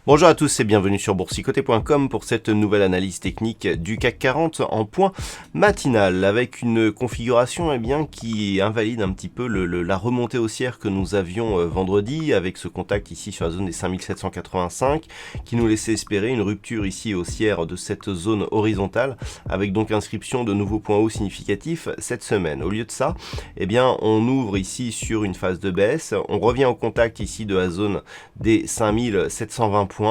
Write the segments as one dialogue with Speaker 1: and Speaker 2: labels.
Speaker 1: Bonjour à tous et bienvenue sur boursicoté.com pour cette nouvelle analyse technique du CAC 40 en point matinal avec une configuration qui invalide un petit peu la remontée haussière que nous avions vendredi avec ce contact ici sur la zone des 5785 qui nous laissait espérer une rupture ici haussière de cette zone horizontale avec donc inscription de nouveaux points hauts significatifs cette semaine. Au lieu de ça, on ouvre ici sur une phase de baisse, on revient au contact ici de la zone des 5720 points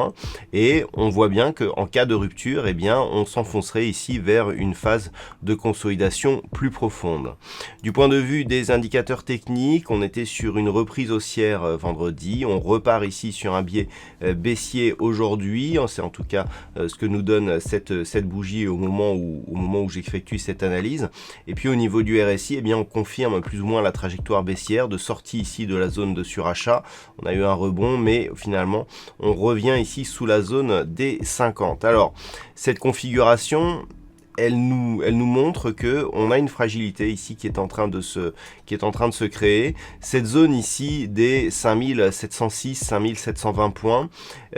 Speaker 1: et on voit bien qu'en cas de rupture, on s'enfoncerait ici vers une phase de consolidation plus profonde. Du point de vue des indicateurs techniques, on était sur une reprise haussière vendredi, on repart ici sur un biais baissier aujourd'hui, c'est en tout cas ce que nous donne cette bougie au moment où j'effectue cette analyse. Et puis au niveau du RSI, on confirme plus ou moins la trajectoire baissière de sortie ici de la zone de surachat. On a eu un rebond, mais finalement on revient ici sous la zone des 50. Alors cette configuration, elle nous montre que on a une fragilité ici qui est en train de se créer. Cette zone ici des 5706, 5720 points,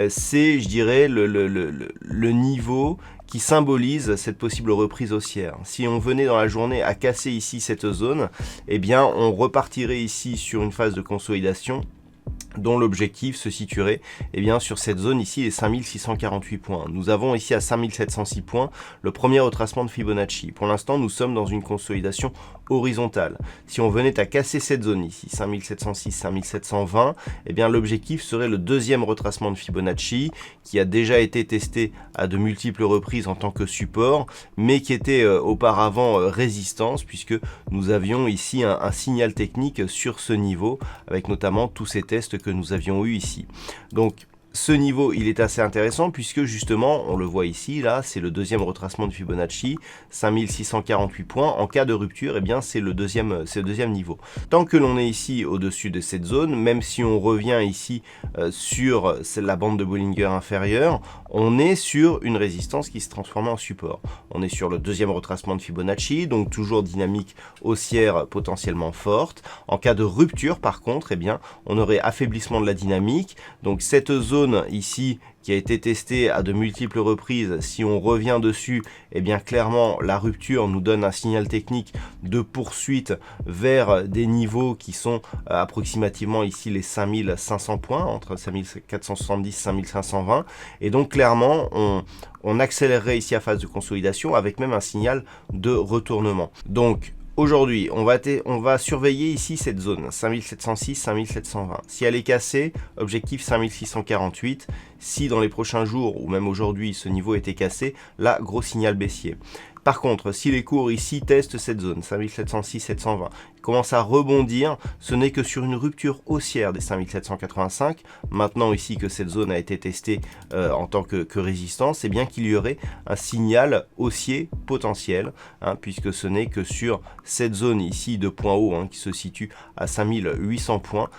Speaker 1: c'est, je dirais, le niveau qui symbolise cette possible reprise haussière. Si on venait dans la journée à casser ici cette zone, on repartirait ici sur une phase de consolidation dont l'objectif se situerait sur cette zone ici, les 5648 points. Nous avons ici à 5706 points le premier retracement de Fibonacci. Pour l'instant, nous sommes dans une consolidation horizontale. Si on venait à casser cette zone ici, 5706, 5720, l'objectif serait le deuxième retracement de Fibonacci qui a déjà été testé à de multiples reprises en tant que support, mais qui était auparavant résistance puisque nous avions ici un signal technique sur ce niveau avec notamment tous ces tests que nous avions eu ici. Donc ce niveau, il est assez intéressant puisque justement, on le voit ici, là, c'est le deuxième retracement de Fibonacci, 5648 points. En cas de rupture, c'est le deuxième niveau. Tant que l'on est ici au-dessus de cette zone, même si on revient ici sur la bande de Bollinger inférieure, on est sur une résistance qui se transforme en support. On est sur le deuxième retracement de Fibonacci, donc toujours dynamique haussière potentiellement forte. En cas de rupture, par contre, on aurait affaiblissement de la dynamique. Donc cette zone ici qui a été testée à de multiples reprises, si on revient dessus, clairement la rupture nous donne un signal technique de poursuite vers des niveaux qui sont approximativement ici les 5500 points, entre 5470 et 5520, et donc clairement on accélérerait ici à phase de consolidation avec même un signal de retournement. Donc aujourd'hui, on va surveiller ici cette zone, 5706, 5720. Si elle est cassée, objectif 5648. Si dans les prochains jours, ou même aujourd'hui, ce niveau était cassé, là, gros signal baissier. Par contre, si les cours ici testent cette zone, 5706, 720, commencent à rebondir, ce n'est que sur une rupture haussière des 5785. Maintenant ici que cette zone a été testée en tant que résistance, qu'il y aurait un signal haussier potentiel, puisque ce n'est que sur cette zone ici de points hauts qui se situe à 5800 points,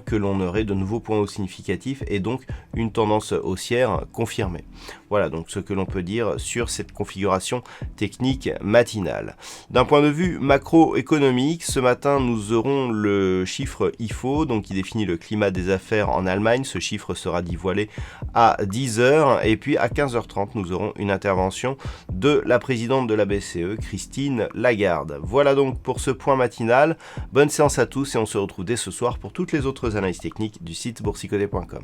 Speaker 1: que l'on aurait de nouveaux points hauts significatifs et donc une tendance haussière confirmée. Voilà donc ce que l'on peut dire sur cette configuration technique matinale. D'un point de vue macroéconomique, ce matin nous aurons le chiffre IFO, donc qui définit le climat des affaires en Allemagne. Ce chiffre sera dévoilé à 10h et puis à 15h30 nous aurons une intervention de la présidente de la BCE, Christine Lagarde. Voilà donc pour ce point matinal. Bonne séance à tous et on se retrouve dès ce soir pour toutes les autres analyses techniques du site boursicoté.com.